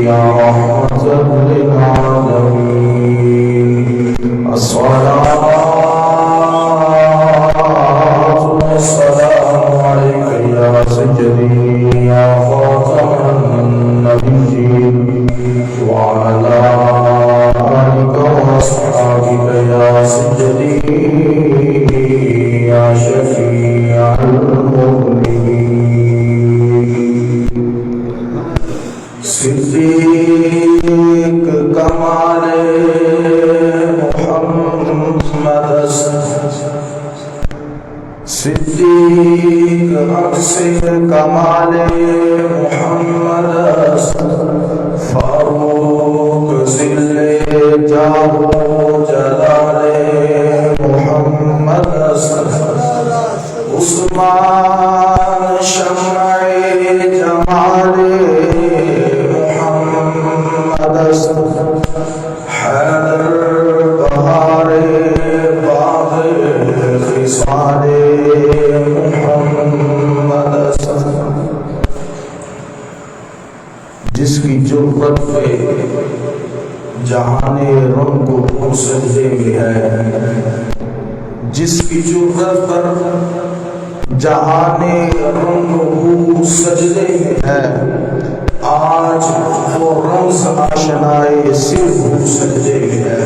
يا رحمة للعالمين الصلاة والسلام عليك يا سيدي يا خاتم النبيين وعلى آلك وأصحابك يا سيدي يا شفيع المؤمنين صدیق کمال محمد صدیق عکس کمال محمد فاروق ذل جاه جلال محمد عثمان شمع جمال حیدر بہار باغ خصال محمد جس کی جرأت پہ جہان رنگ و سجدے میں ہے، جس کی جرأت پر جہان رنگ و سجدے میں ہے، آج وہ رمز آشنائے صرف سجدے میں ہے۔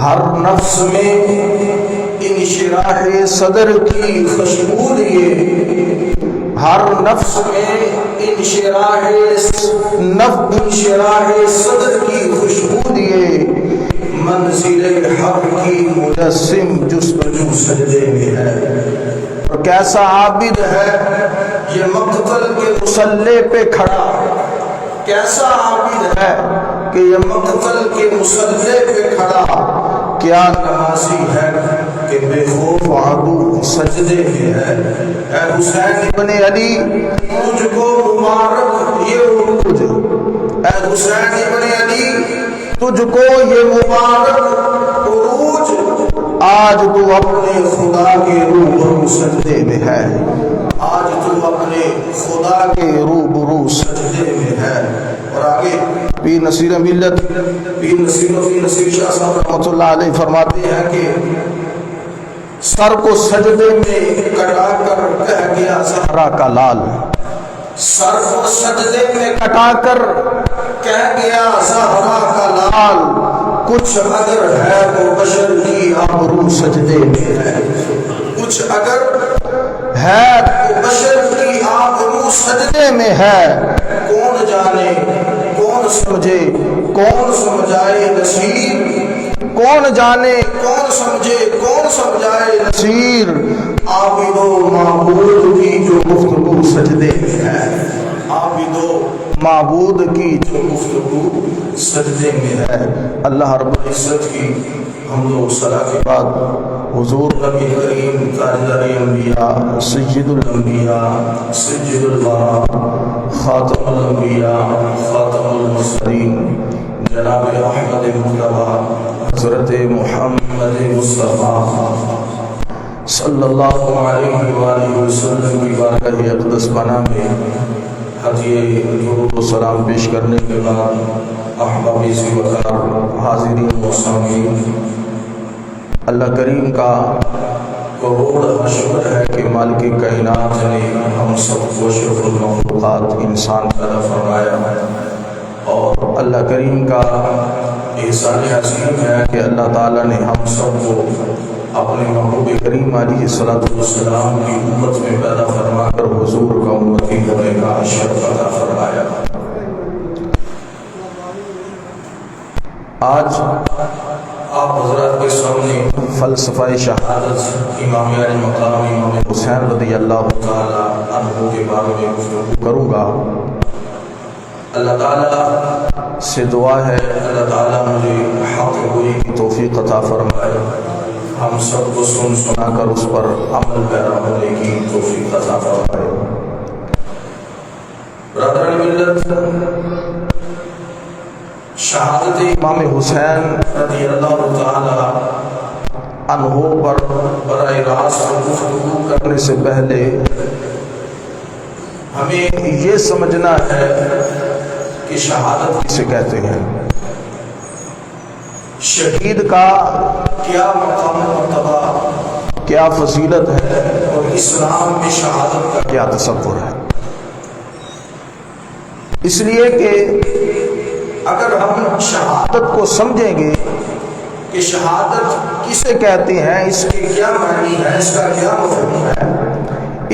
ہر نفس میں انشراح صدر کی خوشبو لیے، ہر نفس میں انشراح صدر کی خوشبو لیے، منزل حق کی مجسم جستجو سجدے میں ہے۔ اور کیسا عابد ہے یہ مقتل کے مصلے پہ کھڑا، کیسا عابد ہے کہ یہ مقتل کے مصلے پہ کھڑا، کیا نمازی ہے کہ بے خوف عدو سجدے میں ہے۔ اے حسین ابن علی تجھ کو مبارک یہ عروج، اے حسین ابن علی تجھ کو یہ مبارک عروج، آج تو اپنے خدا کے روبرو سجدے میں ہے، آج تو اپنے خدا کے روبرو سجدے میں ہے۔ اور آگے پیر نصیر ملت پیر نصیر شاہ صاحب رحمۃ اللہ علیہ فرماتے ہیں کہ سر کو سجدے میں کٹا کر کہہ گیا زہرا کا لال، سر کو سجدے میں کٹا کر کہہ گیا زہرا کا لال، کچھ اگر ہے وہ بشر کی آبرو سجدے میں ہے، کچھ اگر ہے تو بشر کی آبرو سجدے میں ہے۔ کون جانے کون سمجھے کون سمجھائے نصیر، کون جانے کون سمجھے کون سمجھائے نصیر، عابد و معبود کی جو گفتگو سجدے میں ہے، عابد و معبود کی جو گفتگو سجدے میں ہے۔ اللہ رب العزت کی حمد و ثنا کے بعد حضور نبی کریم تاجدار انبیاء سید الانبیاء سید الورا خاتم الانبیاء خاتم المرسلین جناب احمد مجتبی حضرت محمد مصطفیٰ صلی اللہ علیہ وآلہ وسلم کی بارگاہ اقدس پناہ میں ہدیہ درود و سلام پیش کرنے کے بعد احباب ذی وقار حاضرین و سامعین، اللہ کریم کا کروڑ شکر ہے کہ مالک کائنات نے ہم سب کو اشرف المخلوقات انسان پیدا فرمایا ہے، اور اللہ کریم کا احسان عظیم ہے کہ اللہ تعالیٰ نے ہم سب کو اپنے محبوب کریم علیہ السلام کی امت میں پیدا فرما کر حضور کا امتی ہونے کا شرف عطا فرمایا۔ آج آپ حضرات کے سامنے فلسفہ شہادت امام علی مقام امام حسین رضی اللہ تعالی عنہ کے بارے میں گفتگو کروں گا۔ اللہ تعالیٰ سے دعا ہے اللہ تعالیٰ مجھے حق گوئی کی توفیق عطا فرمائے، ہم سب کو سنا کر اس پر عمل پیرا ہونے کی توفیق عطا فرمائے۔ برادران ملت، شہادت امام حسین رضی اللہ تعالی عنہ پر براہ راست گفتگو کرنے سے پہلے ہمیں یہ سمجھنا ہے کہ شہادت کسے کہتے ہیں، شہید کا کیا مقام مرتبہ، کیا فضیلت ہے، اور اسلام میں شہادت کا کیا تصور ہے۔ اس لیے کہ اگر ہم شہادت کو سمجھیں گے کہ شہادت کسے کہتے ہیں، اس کے کیا معنی ہے، اس کا کیا مفہوم ہے،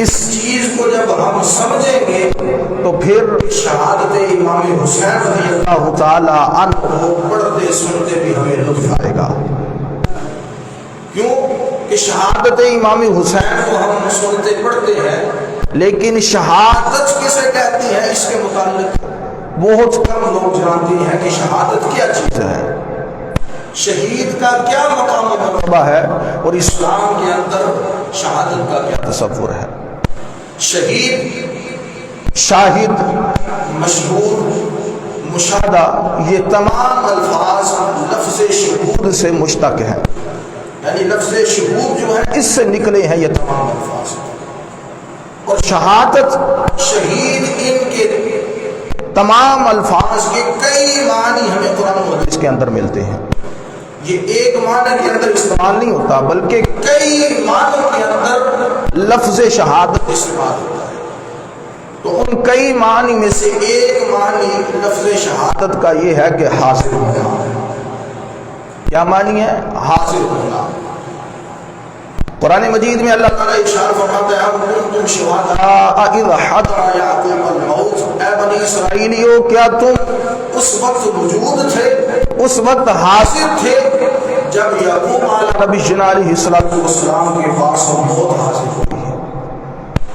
اس چیز کو جب ہم سمجھیں گے تو پھر شہادت امام حسین رضی اللہ تعالی عنہ کو پڑھتے سنتے بھی ہمیں لطف آئے گا۔ کیوں کہ شہادت امام حسین کو ہم سنتے پڑھتے ہیں، لیکن شہادت کسے کہتی ہے اس کے متعلق بہت کم لوگ جانتے ہیں کہ شہادت کیا چیز ہے، شہید کا کیا مقام مرتبہ ہے، اور اسلام کے اندر شہادت کا کیا تصور ہے۔ شہید، شاہد، مشہور، مشاہدہ، یہ تمام الفاظ لفظ شہود سے مشتق ہیں، یعنی لفظ شہود جو ہے اس سے نکلے ہیں یہ تمام الفاظ، اور شہادت، شہید، ان کے تمام الفاظ کے کئی معنی ہمیں قرآن و حدیث کے اندر ملتے ہیں۔ یہ ایک معنی کے اندر استعمال نہیں ہوتا بلکہ کئی معنوں کے اندر لفظ شہادت استعمال ہوتا ہے۔ تو ان کئی معنی میں سے ایک معنی لفظ شہادت کا یہ ہے کہ حاضر ہونا۔ کیا معنی ہے؟ حاضر ہونا۔ قرآن مجید میں اللہ تعالیٰ ارشاد فرماتا ہے ام کنتم شہداء اذ حضر یعقوب الموت، اے بنی اسرائیلیو کیا تم اس وقت موجود تھے، اس وقت حاضر تھے جب یعقوب علیہ السلام کے پاس موت حاضر ہوئی ہے۔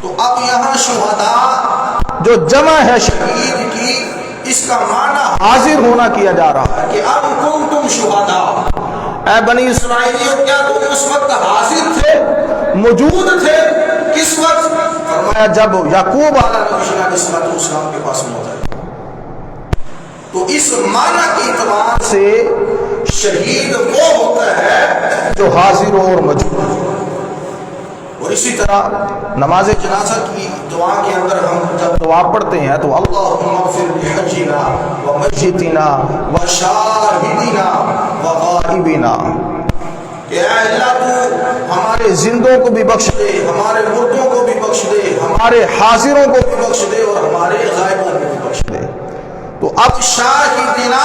تو اب یہاں شہداء جو جمع ہے شہید کی، اس کا معنی حاضر ہونا کیا جا رہا ہے کہ ام کنتم شہداء، اے بنی اسرائیلیو کیا تم اس وقت حاضر تھے، موجود تھے، کس وقت؟ فرمایا جب یعقوب علیہ السلام کے پاس موت آئی۔ تو اس معنی کی اعتبار سے شہید وہ ہوتا ہے جو حاضر ہو اور موجود ہو۔ اور اسی طرح نماز جنازہ کی دعا کے اندر ہم جب دعا پڑھتے ہیں تو اللہم اغفر لحجنا ومیتنا وشاہدنا وغائبنا، کہ اے اللہ تو ہمارے زندوں کو بھی بخش دے، ہمارے مردوں کو بھی بخش دے، ہمارے حاضروں کو بھی بخش دے، اور ہمارے غائبوں کو بھی بخش دے۔ تو اب شاہدنا،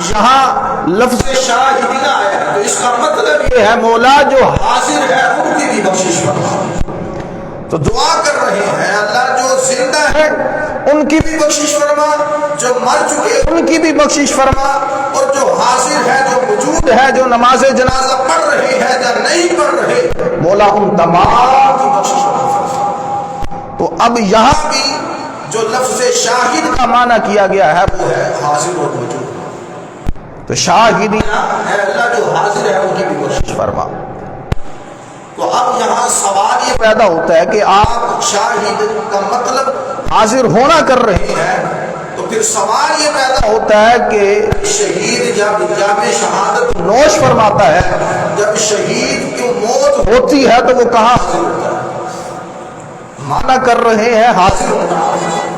یہاں لفظ شاہدنا آیا ہے، تو اس کا مطلب یہ ہے مولا جو حاضر ہے ان کی بھی بخشش فرما۔ تو دعا کر رہے ہیں اللہ جو زندہ ہے ان کی بھی بخشش فرما، جو مر چکے ان کی بھی بخشش فرما، اور جو حاضر ہے، جو موجود ہے، جو نماز جنازہ پڑھ رہے ہیں یا نہیں پڑھ رہے، مولا ان تمام کی بخشش فرما۔ تو اب یہاں بھی جو لفظ شاہد کا معنی کیا گیا ہے وہ ہے حاضر اور موجود۔ تو شاہدینا ہے اللہ جو حاضر ہے ان کی بھی بخشش فرما۔ تو اب یہاں سوال یہ پیدا ہوتا ہے کہ آپ شاہد کا مطلب حاضر ہونا کر رہے ہیں، تو پھر سوال یہ پیدا ہوتا ہے کہ شہید جب جامع شہادت نوش فرماتا ہے، جب شہید کی موت ہوتی ہے تو وہ کہاں حاضر ہوتا ہے؟ مانا کر رہے ہیں حاضر ہونا،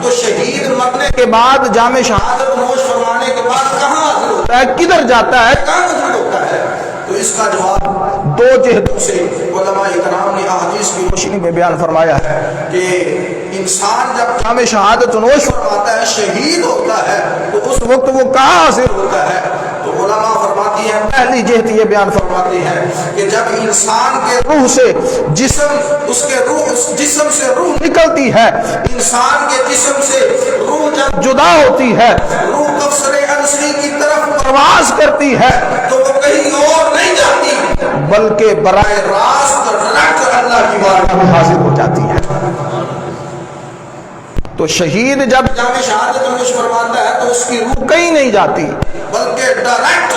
تو شہید مرنے کے بعد جامع شہادت نوش فرمانے کے بعد کہاں حاضر ہوتا ہے، کدھر جاتا ہے، کہاں موجود ہوتا ہے؟ تو اس کا جواب دو جہتوں سے علماء کرام نے احادیث کی روشنی میں بیان فرمایا ہے کہ انسان جب جامع شہادت نوش فرماتا ہے، شہید ہوتا ہے، تو اس وقت وہ کہاں حاضر ہوتا ہے؟ تو علماء فرماتی ہیں، پہلی جہت یہ بیان فرماتے ہیں کہ جب انسان کے روح سے جسم، اس کے روح، اس جسم سے روح نکلتی ہے، انسان کے جسم سے روح جب جدا ہوتی ہے، روح قفص انسری کی طرف پرواز کرتی ہے، تو وہ کہیں اور نہیں جاتی بلکہ براہ راست ڈائریکٹ اللہ کی بارگاہ میں حاضر ہو جاتی ہے۔ تو شہید جب جامع شہادت نوش فرماتا ہے تو اس کی روح کہیں نہیں جاتی بلکہ ڈائریکٹ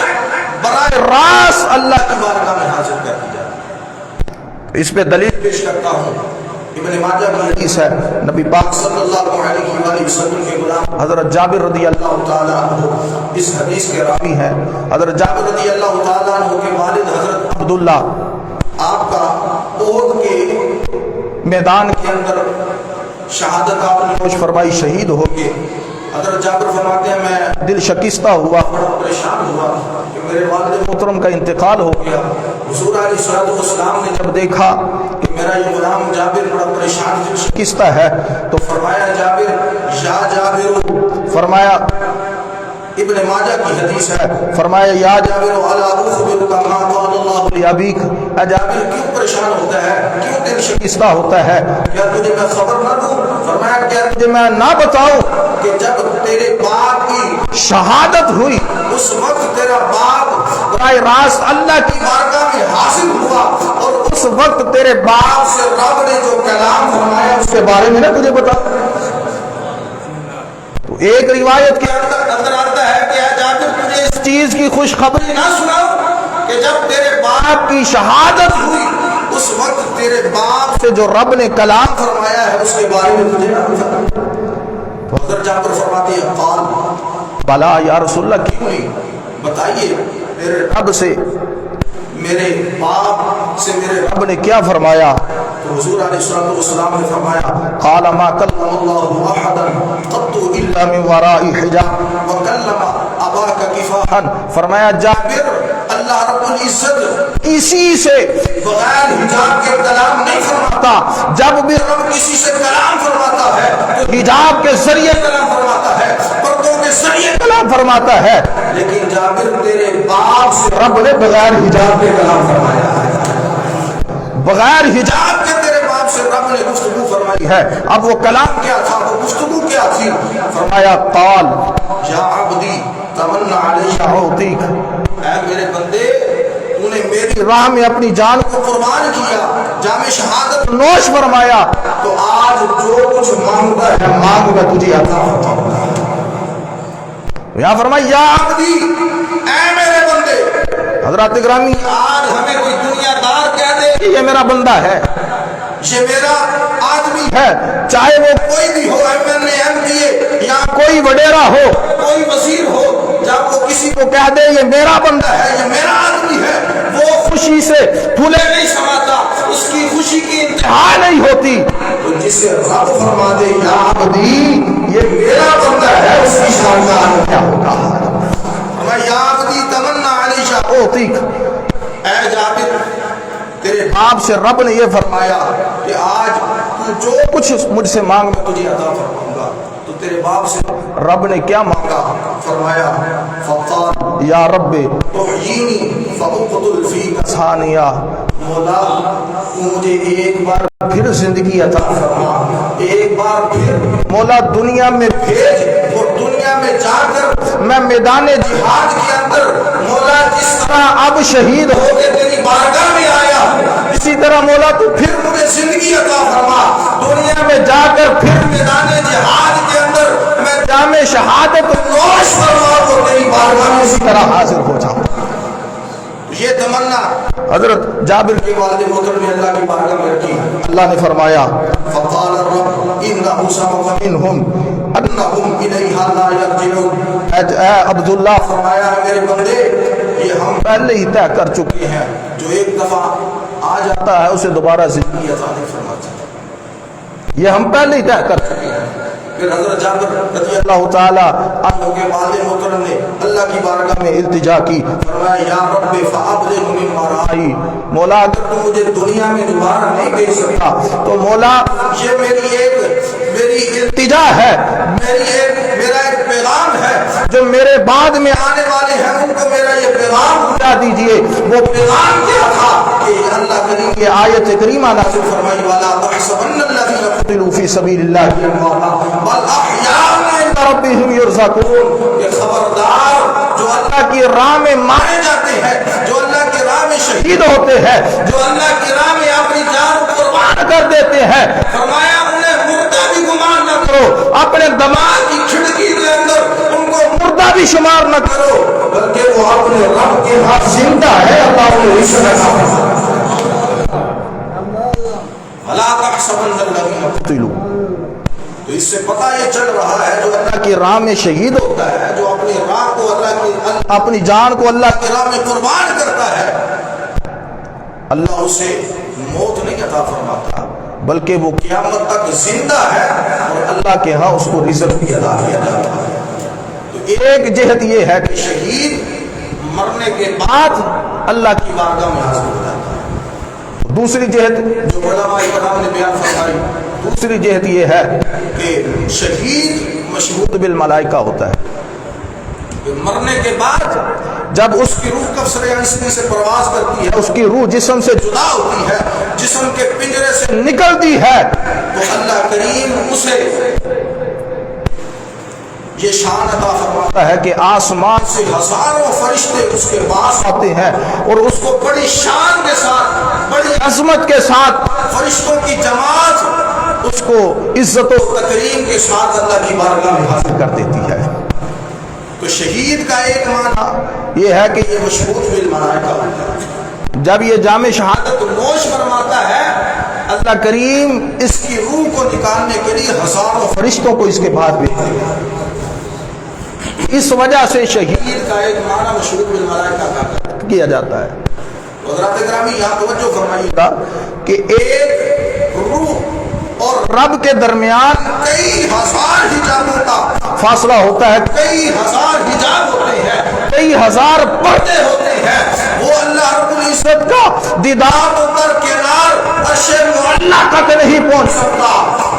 براہ راست اللہ کی بارگاہ میں حاضر کر دی جاتی ہے۔ اس پہ دلیل پیش کرتا ہوں، ابن ماجہ کی حدیث ہے، نبی پاک صلی اللہ علیہ وآلہ وسلم کے غلام حضرت جابر رضی اللہ تعالی عنہ اس حدیث کے راوی ہیں۔ حضرت جابر رضی اللہ تعالی عنہ کے والد حضرت عبداللہ، آپ کا احد کے میدان کے اندر شہادت آپ نے نوش فرمائی، شہید ہو گئے۔ حضرت جابر فرماتے ہیں میں دل شکستہ ہوا، بڑا پریشان ہوا کہ میرے والد محترم کا انتقال ہو گیا۔ حضور علیہ الصلوۃ والسلام نے جب دیکھا کہ میرا یہ غلام جابر بڑا پریشان دل شکستہ ہے تو فرمایا جابر یا جابر، فرمایا ابن ماجہ کی حدیث ہے، فرمایا یا جابر الا اخبرک ما قال اللہ لابیک، اے جابر کیوں پریشان ہوتا ہے، کیوں دل شکستہ ہوتا ہے، کیا تجھے میں خبر نہ دوں؟ فرمایا کیا تجھے میں نہ بتاؤں کہ جب تیرے باپ کی شہادت ہوئی اس وقت تیرا باپ براہ راست اللہ کی بارگاہ میں حاضر ہوا اور اس وقت تیرے باپ سے رب نے جو کلام فرمایا اس کے بارے میں نہ تجھے بتا۔ تو ایک روایت کے اندر آتا ہے کہ اے جابر تجھے اس چیز کی خوشخبری نہ سناؤں کہ جب تیرے باپ کی شہادت ہوئی اس وقت تیرے باپ سے جو رب نے کلام فرمایا ہے اس کے بارے میں تجھے نہ بتا۔ تو حضرت جابر فرماتے ہیں قال بلا یا رسول اللہ، کیوں نہیں، بتائیے میرے رب سے، میرے باپ سے میرے رب نے کیا فرمایا؟ تو حضور علیہ الصلوۃ والسلام نے فرمایا قال ما کلم اللہ احدا قط الا من وراء حجاب وکلم اباک کفاحا، فرمایا جابر اللہ رب العزت کسی سے بغیر حجاب کے کلام نہیں فرماتا، جب بھی رب کسی سے کلام فرماتا ہے تو حجاب کے ذریعے کلام فرماتا ہے، پردوں کے ذریعے کلام فرماتا ہے، لیکن جابر تیرے باپ سے رب نے بغیر حجاب کے کلام فرمایا ہے، بغیر حجاب کے تیرے باپ سے رب نے گفتگو فرمائی ہے۔ اب وہ کلام کیا تھا، وہ گفتگو کیا تھی؟ فرمایا قال یا عبدی تمنا علی اعطیک، اے میرے بندے تو نے میری راہ میں اپنی جان کو قربان کیا، جام شہادت نوش فرمایا، تو آج جو کچھ مانگا ہے مانگ میں تجھے عطا فرماؤں گا۔ یہاں فرمایا یا عبدی، اے میرے بندے۔ حضرات گرامی آج ہمیں کوئی دنیا دار کہہ دے کہ یہ میرا بندہ ہے، یہ میرا آدمی ہے، چاہے وہ کوئی بھی ہو، M N A M P A یا کوئی وڈیرا ہو، کوئی وزیر ہو، جب وہ کسی کو کہہ دے یہ میرا بندہ ہے، یہ میرا آدمی ہے، وہ خوشی سے پھولے نہیں سماتا، اس کی خوشی کی انتہا نہیں ہوتی۔ تو جسے رب فرما دے یا عبدی یہ میرا بندہ ہے، اس کی شان کا حال کیا ہوگا؟ ہمیں یا عبدی تمنا علی اعطیک، اے جابر تیرے باپ سے رب نے یہ فرمایا کہ آج تو جو کچھ مجھ سے مانگ میں تجھے عطا فرماؤں گا۔ تو تیرے باپ سے رب نے کیا مانگا؟ فرمایا فقال یا رب تحیینی فاقتل فیک ثانیہ، مولا تو مجھے ایک بار پھر زندگی عطا فرما، ایک بار پھر مولا دنیا میں بھیج، اور دنیا میں جا کر میں میدان جہاد کے اندر مولا جس طرح اب شہید ہو کے تیری بارگاہ میں آیا، اسی طرح مولا تو پھر مجھے زندگی عطا فرما، دنیا میں جا کر پھر میدان جہاد کے اندر میں جام شہادت نوش فرما تو تیری بارگاہ میں اسی طرح حاضر ہو جاؤں۔ یہ تمنا حضرت جابر کے والد محترم نے اللہ کی بارگاہ میں رکھی۔ اللہ نے فرمایا فقال الرب انه سبق منهم انهم الیہا لا یرجعون، اے عبداللہ فرمایا میرے بندے یہ ہم پہلے ہی طے کر چکے ہیں، جو ایک دفعہ آ جاتا ہے اسے دوبارہ زندگی عطا نہیں فرماتا، یہ ہم پہلے ہی طے کر چکے ہیں۔ پھر حضرت جابر رضی اللہ تعالی عنہ کے والد محترم نے اللہ کی بارگاہ میں التجا کی، فرمایا یا رب فابلغ من ورائی، مولا اگر تو مجھے دنیا میں دوبارہ نہیں بھیج سکتا تو مولا یہ میری التجا ہے، میرا ایک پیغام ہے، جو میرے بعد میں آنے والے ہیں ان کو میرا یہ پیغام پہنچا دیجئے۔ وہ پیغام کیا تھا کہ اللہ کریم کی آیت کریمہ نازل فرمائی والا تحسبن الذین قتلوا فی سبیل اللہ امواتا بل احیاء عند ربهم یرزقون، یہ خبردار جو اللہ کی راہ میں مارے جاتے ہیں، جو اللہ کی راہ میں شہید ہوتے ہیں، جو اللہ کی راہ میں اپنی جان قربان کر دیتے ہیں، فرمایا انہیں مردہ بھی گمان نہ کرو، اپنے دماغ کی کھڑکی کے اندر ان کو مردہ بھی شمار نہ کرو، بلکہ وہ اپنے رب کے ہاتھ زندہ ہے، اللہ انہیں عزت عطا فرمائے۔ وَلَا تَحْسَبَنَّ الَّذِينَ قُتِلُوا، تو اس سے پتہ یہ چل رہا ہے جو اللہ کی راہ میں شہید ہوتا ہے، جو اپنی راہ کو اپنی جان کو اللہ کی راہ میں قربان کرتا ہے، اللہ اسے موت نہیں عطا فرماتا بلکہ وہ قیامت تک زندہ ہے اور اللہ کے ہاں اس کو رزق بھی ادا کیا جاتا ہے۔ تو ایک جہت یہ ہے کہ شہید مرنے کے بعد اللہ کی بارگاہ میں حاضر ہو جاتا ہے۔ دوسری جہت جو علماء کرام نے بیان فرمائی، دوسری جہت یہ ہے کہ شہید مشہود بالملائکہ ہوتا ہے۔ مرنے کے بعد جب اس کی روح قبض انسانی سے پرواز کرتی ہے، اس کی روح جسم سے جدا ہوتی ہے، جسم کے پنجرے سے نکلتی ہے، تو اللہ کریم اسے یہ شان عطا فرماتا ہے کہ آسمان سے ہزاروں فرشتے اس کے پاس آتے ہیں اور اس کو بڑی شان کے ساتھ، بڑی عظمت کے ساتھ فرشتوں کی جماعت اس کو عزت و تکریم کے ساتھ اللہ کی بارگاہ میں حاضر کر دیتی ہے۔ تو شہید کا ایک معنی یہ ہے کہ یہ مشہود بالملائکہ ہوتا ہے۔ جب یہ جام شہادت نوش فرماتا ہے، اللہ کریم اس کی روح کو نکالنے کے لیے ہزاروں فرشتوں کو اس کے پاس بھیجتے ہیں۔ اس وجہ سے شہید کا ایک معنی مشہود بالملائکہ کا کیا جاتا ہے۔ حضرات گرامی یہاں توجہ فرمائیے گا کہ ایک روح اور رب کے درمیان کئی ہزار حجابوں کا فاصلہ ہوتا ہے، کئی ہزار حجاب ہوتے ہیں، کئی ہزار پردے ہوتے ہیں۔ وہ اللہ رب العزت کا دیدار تو درکنار عرش معلیٰ تک نہیں پہنچ سکتا،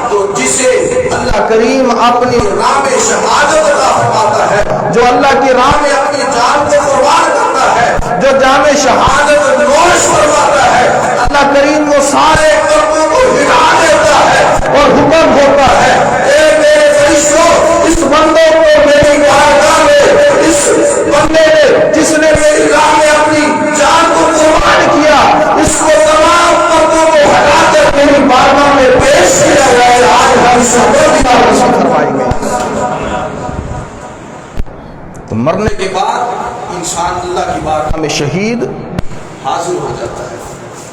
تو جسے اللہ کریم اپنی راہ میں شہادت عطا فرماتا ہے، جو اللہ کی راہ میں اپنی جان کو قربان کرتا ہے، جو جام شہادت نوش فرماتا ہے، اللہ کریم وہ سارے قلبوں کو ہلا دیتا ہے اور حکم ہوتا ہے، اے میرے فرشتوں، اس بندے کو میری بارگاہ میں، اس بندے نے جس نے میری راہ میں اپنی جان کو قربان کیا، اس کو تمام قلبوں کو ہلا کر میری بارگاہ میں پیش کیا جائے۔ آج ہم سب فرمائیں گے۔ تو مرنے کے بعد انسان اللہ کی بارگاہ میں شہید حاضر ہو جاتا ہے،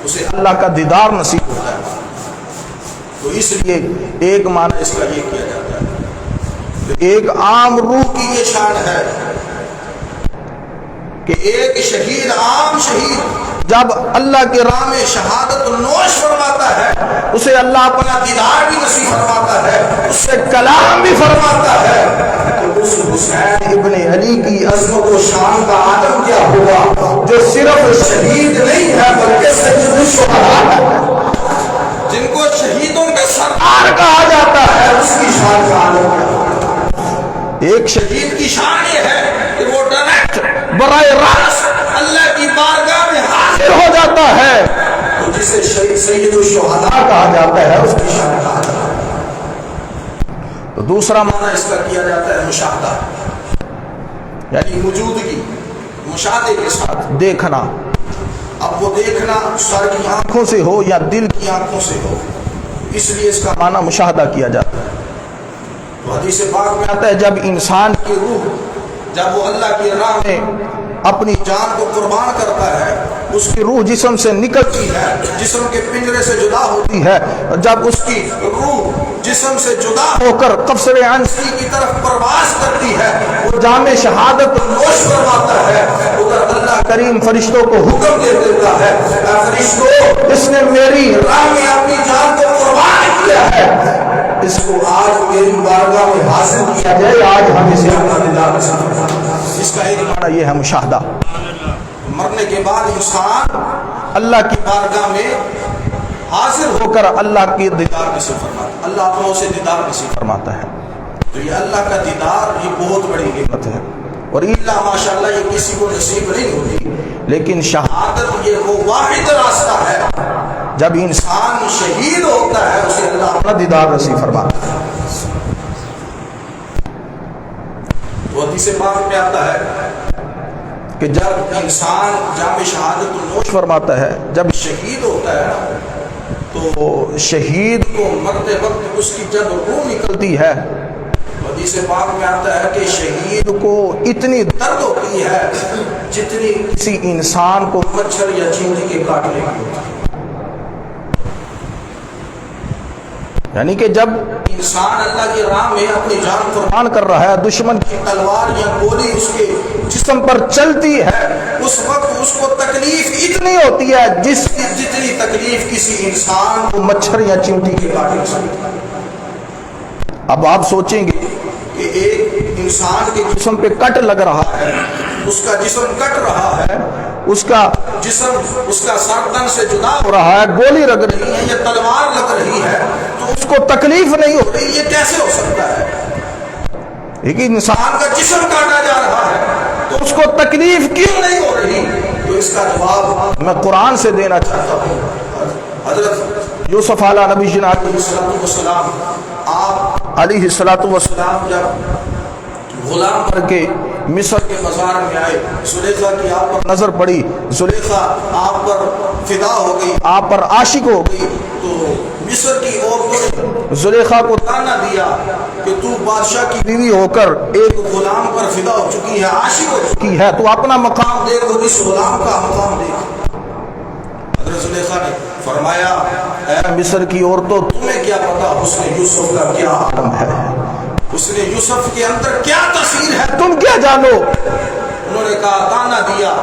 اسے اللہ کا دیدار نصیب ہوتا ہے۔ تو اس لیے ایک معنی اس کا یہ کیا جاتا ہے، ایک عام روح کی یہ شان ہے کہ ایک شہید، عام شہید جب اللہ کی راہ میں شہادت نوش فرماتا ہے، اسے اللہ اپنا دیدار بھی نصیب فرماتا ہے، اس سے کلام بھی فرماتا ہے، تو اس حسین ابن علی کی عظمت و شان کا عالم کیا ہوگا، جو صرف شہید نہیں ہے بلکہ سید الشہداء ہے، جن کو شہیدوں کے سردار کہا جاتا ہے، اس کی شان کا عالم کیا ہوگا۔ ایک شہید کی شان یہ ہے کہ وہ ڈائریکٹ براہ راست اللہ کی بارگاہ میں حاضر ہو جاتا ہے، تو جسے سید الشہداء کہا جاتا ہے، اس کی شان کہا جاتا ہے۔ تو دوسرا معنی اس کا کیا جاتا ہے مشاہدہ، یعنی موجودگی، مشاہدے کے ساتھ دیکھنا۔ اب وہ دیکھنا سر کی آنکھوں سے ہو یا دل کی آنکھوں سے ہو، اس لیے اس کا معنی مشاہدہ کیا جاتا ہے۔ تو حدیث پاک میں آتا ہے جب انسان کی روح، جب وہ اللہ کی راہ میں اپنی جان کو قربان کرتا ہے، اس کی روح جسم سے نکلتی ہے، جسم کے پنجرے سے جدا ہوتی ہے، جب اس کی روح جسم سے جدا ہو کر قبر انسی کی طرف پرواز کرتی ہے، وہ جام شہادت نوش فرماتا ہے، ادھر اللہ کریم فرشتوں کو حکم دے دیتا ہے، فرشتوں، اس نے میری راہ میں اپنی جان کو قربان کیا ہے، اس کو آج میری بارگاہ میں حاصل کیا جائے، آج ہم اسے اپنا دیدار نصیب فرمائے۔ اس کا ایک معنی یہ ہے مشاہدہ۔ مرنے کے بعد انسان اللہ کی بارگاہ میں حاضر ہو کر اللہ کی دیدار نصیب فرماتا ہے، اللہ اپنوں سے دیدار نصیب فرماتا ہے۔ تو یہ اللہ کا دیدار یہ بہت بڑی نعمت ہے، اور اللہ ماشاءاللہ یہ کسی کو نصیب نہیں ہوتی، لیکن شہادت یہ وہ واحد راستہ ہے، جب انسان شہید ہوتا ہے اسے اللہ اپنا دیدار نصیب فرماتا ہے۔ تو حدیث پاک میں آتا ہے کہ جب انسان جام شہادت نوش فرماتا ہے، جب شہید ہوتا ہے، تو شہید کو مرتے وقت اس کی جب روح نکلتی ہے، حدیث پاک میں آتا ہے کہ شہید کو اتنی درد ہوتی ہے جتنی کسی انسان کو مچھر یا چینٹی کے کاٹنے کی ہوتی ہے۔ یعنی کہ جب انسان اللہ کی راہ میں اپنی جان قربان کر رہا ہے، دشمن کی تلوار یا گولی اس کے جسم پر چلتی ہے، اس وقت اس کو تکلیف اتنی ہوتی ہے جتنی تکلیف کسی انسان کو مچھر یا چیونٹی کے کاٹنے سے۔ اب آپ سوچیں گے کہ ایک انسان کے جسم پہ کٹ لگ رہا ہے، اس کا جسم کٹ رہا ہے، اس کا جسم اس کا سر سے جدا ہو رہا ہے، گولی لگ رہی ہے یا تلوار لگ رہی ہے، تو اس کو تکلیف نہیں ہو رہی، یہ کیسے ہو سکتا ہے؟ ایک انسان کا جسم کاٹا جا رہا ہے تو اس کو تکلیف کیوں نہیں ہو رہی؟ تو اس کا جواب میں قرآن سے دینا چاہتا ہوں۔ حضرت یوسف علیہ نبی جناب علیہ السلام، آپ علیہ السلام جب غلام کر کے مصر کے بازار میں آئے، زلیخا کی آپ پر نظر پڑی، زلیخا آپ پر فدا ہو گئی، آپ پر عاشق ہو گئی، تو مصر کی عورتوں نے زلیخا کو تانا دیا کہ تو بادشاہ کی بیوی ہو کر ایک غلام پر فدا ہو چکی ہے، عاشق ہو چکی ہے، تو اپنا مقام دیکھ، اور اس غلام کا مقام دیکھ۔ حضرت زلیخا نے فرمایا، اے مصر کی عورتوں، تمہیں کیا پتا حسن یوسف کا کیا عالم ہے، حسن یوسف کے اندر کیا تاثیر ہے، تم کیا جانو؟ انہوں نے کہا، تانا دیا۔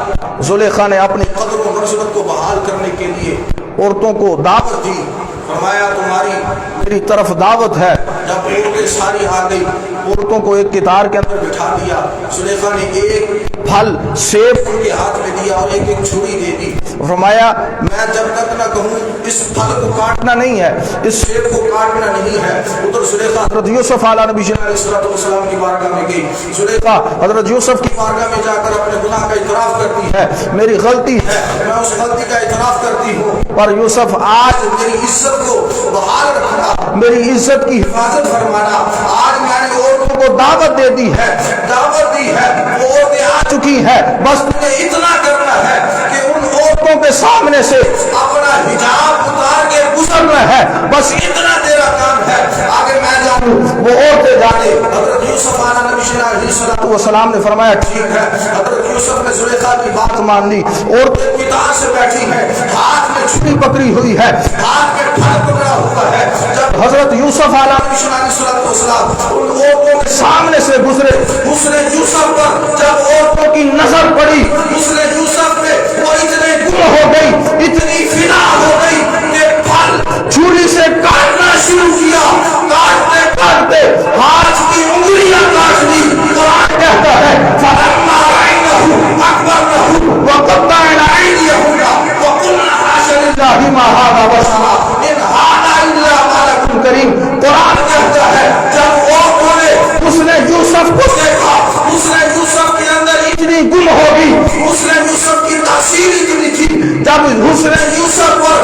زلیخا نے اپنی قدر و منزلت کو بحال کرنے کے لیے عورتوں کو دعوت دی، فرمایا تمہاری میری طرف دعوت ہے۔ جب عورتیں ساری آ گئی، عورتوں کو ایک قطار کے اندر بٹھا دیا، زلیخا نے ایک پھل سیب ان کے ہاتھ میں دیا اور ایک ایک چھری دے دی، فرمایا میں جب تک نہ کہوں اس پھل کو کاٹنا نہیں ہے، اس سیب کو کاٹنا نہیں ہے۔ ادھر زلیخا حضرت یوسف علیہ نبی علیہ السلام کی بارگاہ میں گئی، زلیخا حضرت یوسف کی بارگاہ میں جا کر اپنے گناہ کا اعتراف کرتی ہے، میری غلطی ہے، میں اس غلطی کا اعتراف کرتی ہوں، پر یوسف آج میری عزت کو بحال رکھنا، میری عزت کی حفاظت فرمانا، آج میں نے عورتوں کو دعوت دے دی ہے، دعوت دی ہے، وہ عورتیں آ چکی ہے، بس تمہیں اتنا کرنا ہے کہ ان عورتوں کے سامنے سے اپنا حجاب اتار کے گزرنا ہے، بس اتنا تیرا کام ہے، آگے میں جاؤں وہ عورتیں جانے۔ حضرت یوسف علیہ نبی علیہ السلام نے فرمایا ٹھیک ہے۔ حضرت یوسف نے زلیخا کی بات مان لی، عورتیں قطار سے بیٹھی ہیں، ہاتھ میں چھری پکڑی ہوئی ہے، ہاتھ میں پھل پکڑا ہوا ہے۔ جب حضرت یوسف علیہ السلام ان عورتوں کے سامنے سے گزرے، حسن یوسف پر جب عورتوں کی نظر پڑی، حسن یوسف پہ وہ اتنے گم ہو گئی، اتنی فنا ہو گئی کہ پھل چھری سے کاٹنا شروع کیا، کاٹتے کاٹتے ہاتھ کی انگلیاں کاٹ دی۔ قرآن کہتا ہے فَلَمَّا رَأَيْنَهُ أَكْبَرْنَهُ وَقَطَّعْنَ أَيْدِيَهُنَّ وَقُلْنَا حَاشَ لِلَّهِ مَا هَٰذَا بَشَرٌ إِنْ هَٰذَا إِلَّا مَلَكٌ كَرِيمٌ۔ قرآن کہتا ہے جب عورتوں نے حسن یوسف کو دیکھا، حسن یوسف کے اندر اتنی گم ہوگی، حسن یوسف کی تاثیر اتنی تھی، جب حسن یوسف پر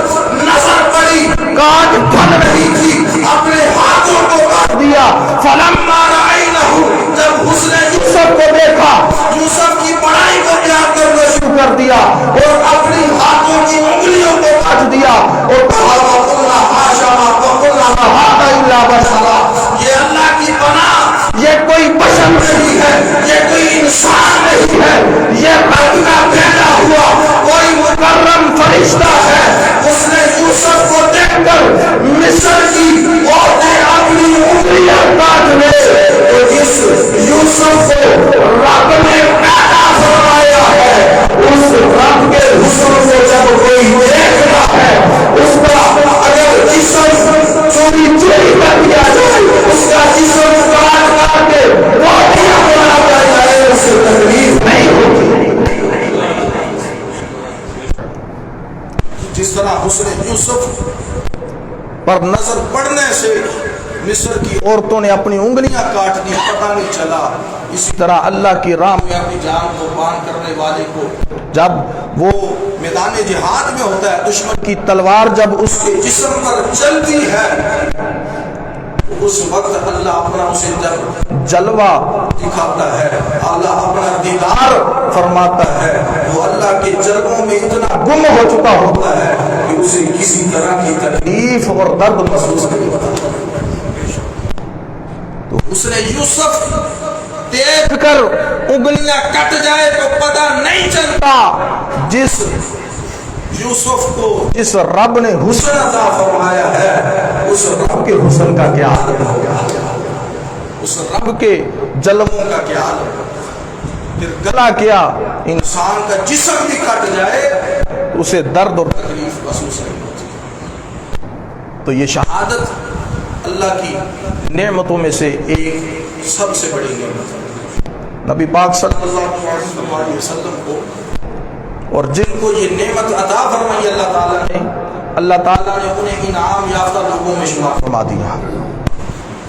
نظر پڑی، کاٹ پھل رہی تھی، اپنے ہاتھوں کو کاٹ دیا۔ فَلَمَّا رَأَيْنَهُ جب حسن یوسف کو دیکھا، یوسف کی بڑائی کو یاد کرنا شروع کر دیا اور اپنی ہاتھوں کی انگلیوں کو کاٹ دیا اور کہا وَقُلْنَا حَاشَا وَقُلْنَا مَا هَٰذَا إِلَّا بَشَرٌ، یہ اللہ کی پناہ، یہ کوئی بشر نہیں ہے، یہ کوئی انسان نہیں ہے، یہ رب کا بھیجا ہوا کوئی مکرم فرشتہ ہے۔ حسن یوسف کو دیکھ کر مصر کی عورتیں اپنی انگلیاں کاٹ لے، تو جس یوسف کو رب نے پیدا فرمایا ہے، اس رب کے حسن کو جب کوئی دیکھ رہا ہے، اس کا اگر جسم چوری چوری کر دیا جائے، اس کا جسم کاٹ کاٹ کے روٹیاں بنا دیا جائے، اس سے تکلیف نہیں ہوتی۔ جس طرح حسن یوسف پر نظر پڑنے سے مصر کی عورتوں نے اپنی انگلیاں کاٹ دی، پتہ نہیں چلا، اسی طرح اللہ کی راہ میں اپنی جان قربان کرنے والے کو جب وہ میدان جہاد میں ہوتا ہے، دشمن کی تلوار جب اس کے جسم پر چلتی ہے، اس وقت اللہ اپنا اسے جب جلوہ دکھاتا ہے، اللہ اپنا دیدار فرماتا ہے، وہ اللہ کے جلووں میں اتنا گم ہو چکا ہوتا ہے کہ اسے کسی طرح کی تکلیف اور درد محسوس نہیں ہوتا۔ تو اس نے یوسف دیکھ کر انگلیاں کٹ جائے تو پتہ نہیں چلتا، جس یوسف کو جس رب نے حسن عطا فرمایا ہے اس رب کے حسن کا کیا حال ہوگا، اس رب کے جلووں کا کیا حال ہوگا۔ پھر گلا کیا، انسان کا جسم بھی کٹ جائے اسے درد اور تکلیف محسوس نہیں ہوتی۔ تو یہ شہادت اللہ کی نعمتوں میں سے ایک سب سے بڑی نعمت ہے۔ نبی پاک صلی اللہ علیہ وسلم کو اور جن کو یہ نعمت عطا فرمائی اللہ تعالیٰ نے انہیں انعام یافتہ لوگوں میں شمار فرما دیا۔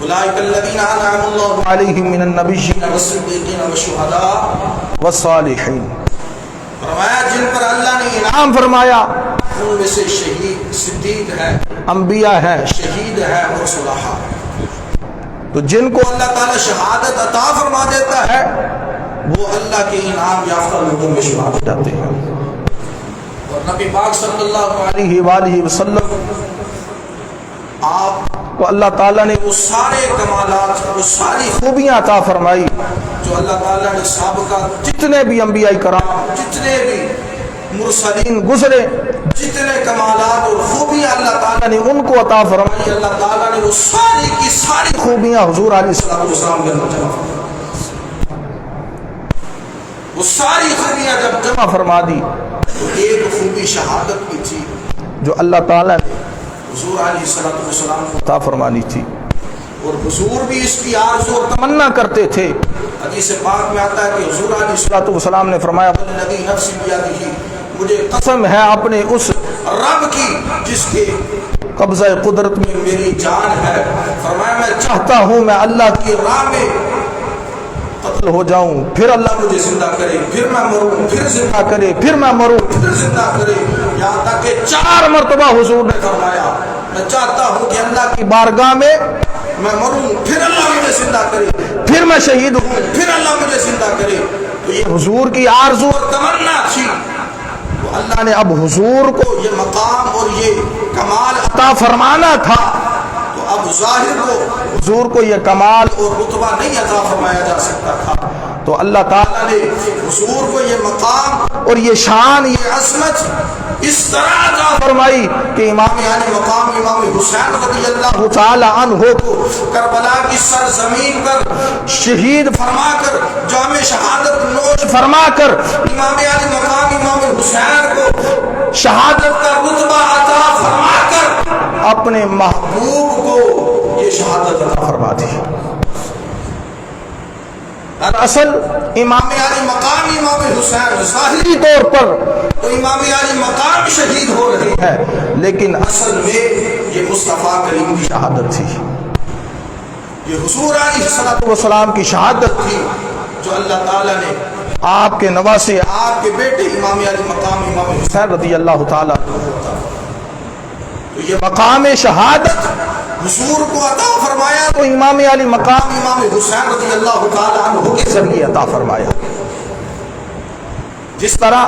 اولئک الذین انعم اللہ علیہم من النبیین والصدیقین والشہداء والصالحین، فرمایا جن پر اللہ نے انعام فرمایا ان میں سے شہید، صدیق ہے، انبیاء ہیں، شہید ہے اور صلحاء۔ تو جن کو اللہ تعالیٰ شہادت عطا فرما دیتا ہے وہ اللہ کے انعام یافتہ لوگوں میں شمار ہو جاتے ہیں۔ اور نبی پاک صلی اللہ علیہ وآلہ وسلم آپ کو اللہ تعالیٰ نے وہ سارے کمالات، وہ ساری خوبیاں عطا فرمائی جو اللہ تعالیٰ نے سابقہ جتنے بھی انبیاء کرام، جتنے بھی مرسلین گزرے، جتنے کمالات اور خوبیاں اللہ تعالیٰ نے ان کو عطا فرمائی، اللہ تعالیٰ نے وہ ساری کی ساری خوبیاں حضور علیہ السلام کے اندر جمع فرمائی۔ وہ ساری خوبیاں جب جمع فرما دی تو ایک خوبی شہادت کی تھی جو اللہ تعالیٰ نے حضور علیہ السلام کو عطا فرمانی تھی، اور حضور بھی اس کی آرزو اور تمنا کرتے تھے۔ حدیث پاک میں آتا ہے کہ حضور علیہ السلام نے فرمایا والذی نفسی بیدہ، مجھے قسم ہے اپنے اس رب کی جس کے قبضہ قدرت میں میری جان ہے، فرمایا میں چاہتا ہوں میں اللہ کی راہ میں قتل ہو جاؤں، پھر اللہ مجھے زندہ کرے، پھر میں مروں، پھر زندہ کرے، پھر میں مروں، پھر زندہ کرے، یہاں تک کہ 4 مرتبہ حضور نے فرمایا میں چاہتا ہوں کہ اللہ کی بارگاہ میں میں مروں، پھر اللہ مجھے زندہ کرے، پھر میں شہید ہوں، پھر اللہ مجھے زندہ کرے۔ تو یہ حضور کی آرزو اور تمنا تھی، تو اللہ نے اب حضور کو یہ مقام اور یہ کمال عطا فرمانا تھا، تو اب ظاہر کو حضور کو یہ کمال اور رتبہ نہیں عطا فرمایا جا سکتا تھا، تو اللہ تعالیٰ نے حضور کو یہ مقام اور یہ شان، یہ عظمت اس طرح عطا فرمائی کہ امام علی مقام امام حسین رضی اللہ تعالی عنہ کو کربلا کی سرزمین پر شہید فرما کر، جام شہادت نوش فرما کر، امام علی مقام امام حسین کو شہادت کا رتبہ عطا فرما کر اپنے محبوب کو یہ شہادت عطا فرما دی۔ دراصل امام علی مقام امام حسین ظاہری طور پر تو امام علی مقام شہید ہو رہے ہیں، لیکن اصل میں یہ مصطفیٰ کریم کی شہادت تھی، یہ حضور علیہ السلام کی شہادت تھی جو اللہ تعالیٰ نے آپ کے نواسے، آپ کے بیٹے امام علی مقام امام حسین رضی اللہ تعالیٰ عنہ، تو یہ مقام شہادت حضور کو عطا فرمایا تو امام علی مقام امام حسین رضی اللہ تعالیٰ عنہ کے ذریعے عطا فرمایا۔ جس طرح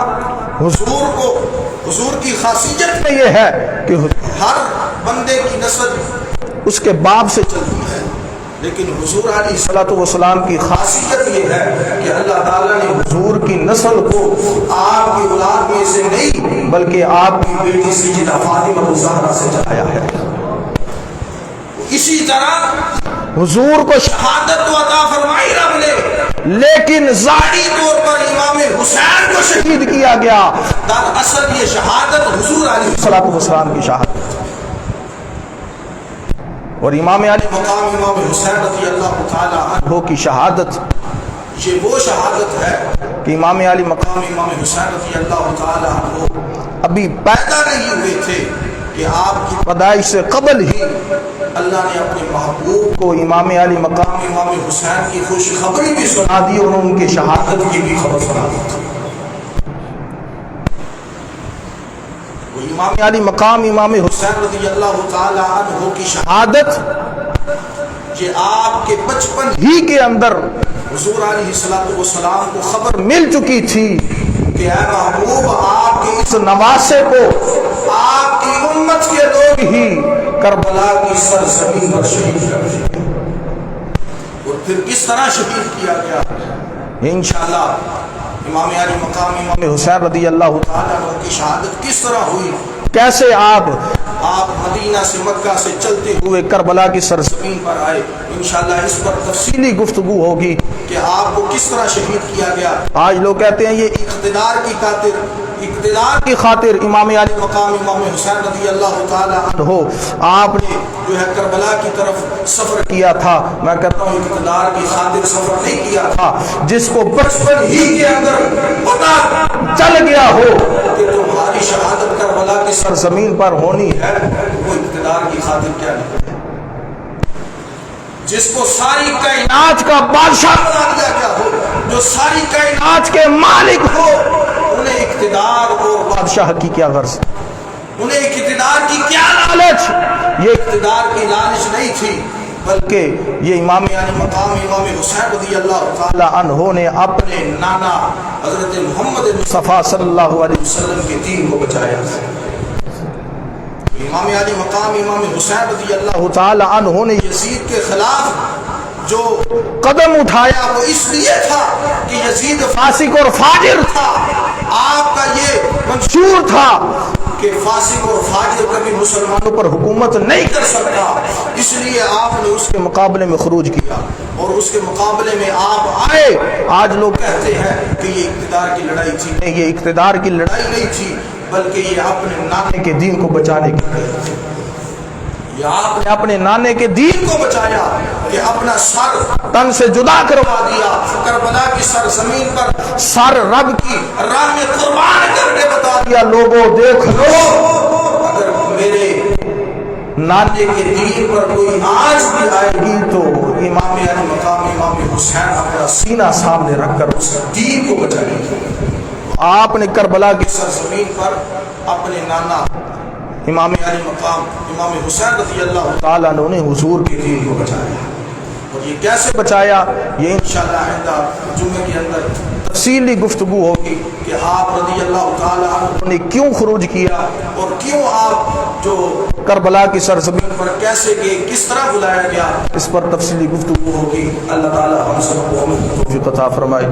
حضور کو، حضور کی خاصیت میں یہ ہے کہ ہر بندے کی نسل اس کے باپ سے چلتی ہے، لیکن حضور علیہ السلام کی خاصیت یہ ہے کہ اللہ تعالیٰ نے حضور کی نسل کو آپ کی اولاد میں سے نہیں بلکہ آپ کی بیٹی سیدہ فاطمہ الزہرا سے چلایا ہے۔ اسی طرح حضور کو شہادت تو عطا فرمائی رب نے، لیکن ظاہری طور پر امام حسین کو شہید کیا گیا، دراصل یہ شہادت حضور علیہ السلام کی شہادت، اور امام علی مقام امام حسین رضی اللہ تعالی عنہ کی شہادت یہ وہ شہادت ہے کہ امام علی مقام امام حسین رضی اللہ تعالی عنہ ابھی پیدا نہیں ہوئے تھے کہ آپ کی پیدائش سے قبل ہی اللہ نے اپنے محبوب کو امام علی مقام امام حسین کی خوشخبری بھی سنا دی اور ان کی شہادت کی بھی خبر سنا دی۔ امام علی مقام امام حسین رضی اللہ تعالی عنہ کی شہادت یہ آپ کے بچپن ہی کے اندر حضور علیہ السلام کو خبر مل چکی تھی کہ اے محبوب آپ کے اس نواسے کو آپ کی امت کے لوگ ہی کربلا کی سرزمین پر شہید کر دیں گے، اور پھر کس طرح شہید کیا گیا انشاءاللہ امام علی مقام امام حسین رضی اللہ تعالیٰ عنہ کی شہادت کس طرح ہوئی، کیسے آپ مدینہ سے مکہ سے چلتے ہوئے کربلا کی سرزمین پر آئے، انشاءاللہ اس پر تفصیلی گفتگو ہوگی کہ آپ کو کس طرح شہید کیا گیا۔ آج لوگ کہتے ہیں یہ اقتدار کی خاطر امام علی مقام امام حسین رضی اللہ تعالیٰ عنہ آپ نے جو ہے کربلا کی طرف سفر کیا تھا، میں کہتا ہوں اقتدار کی خاطر سفر نہیں کیا تھا، جس کو بچپن ہی کے اندر پتہ چل گیا ہو کہ تمہاری شہادت کربلا کی سرزمین پر ہونی ہے، وہ اقتدار کی خاطر کیا نہیں، جس کو ساری کائنات کا بادشاہ بنا دیا گیا ہو، جو ساری کائنات آج کے مالک ہو، انہیں اقتدار اور بادشاہ کی کیا غرض، انہیں اقتدار کی کیا لالچ، یہ اقتدار کی لالچ نہیں تھی، بلکہ یہ امام یعنی مقام امام حسین رضی اللہ تعالیٰ عنہ نے اپنے نانا حضرت محمد مصطفیٰ صلی اللہ علیہ وسلم کے دین کو بچایا۔ امام علی مقام امام حسین رضی اللہ تعالی عنہ نے یزید کے خلاف جو قدم اٹھایا وہ اس لیے تھا کہ یزید فاسق اور فاجر تھا، آپ کا یہ منشور تھا کہ فاسق اور فاجر کبھی مسلمانوں پر حکومت نہیں کر سکتا، اس لیے آپ نے اس کے مقابلے میں خروج کیا اور اس کے مقابلے میں آپ آئے۔ آج لوگ کہتے ہیں کہ یہ اقتدار کی لڑائی تھی، یہ اقتدار کی لڑائی نہیں تھی، بلکہ یہ اپنے نانے کے دین کو بچانے کی لڑائی تھی۔ یہ آپ نے اپنے نانے کے دین کو بچایا کہ اپنا سر تن سے جدا کروا دیا، کربلا کی سرزمین پر سر رب کی راہ میں قربان کرنے بتا دیا۔ لوگوں دیکھ لو، اگر میرے نانے کے دین پر کوئی آج بھی آئے گی تو امام علی مقام امام حسین اپنا سینہ سامنے رکھ کر اس دین کو بچانے کی۔ آپ نے کربلا کی سرزمین پر اپنے نانا امام علی مقام امام حسین رضی اللہ تعالیٰ عنہ نے حضور کے دین کو بچایا، اور یہ کیسے بچایا یہ انشاءاللہ آئندہ جمعے کے اندر تفصیلی گفتگو ہوگی کہ آپ رضی اللہ تعالیٰ عنہ نے کیوں خروج کیا اور کیوں آپ جو کربلا کی سرزمین پر کیسے گئے، کس طرح بلایا گیا، اس پر تفصیلی گفتگو ہوگی۔ اللہ تعالیٰ ہم سب کو توفیق عطا فرمائے۔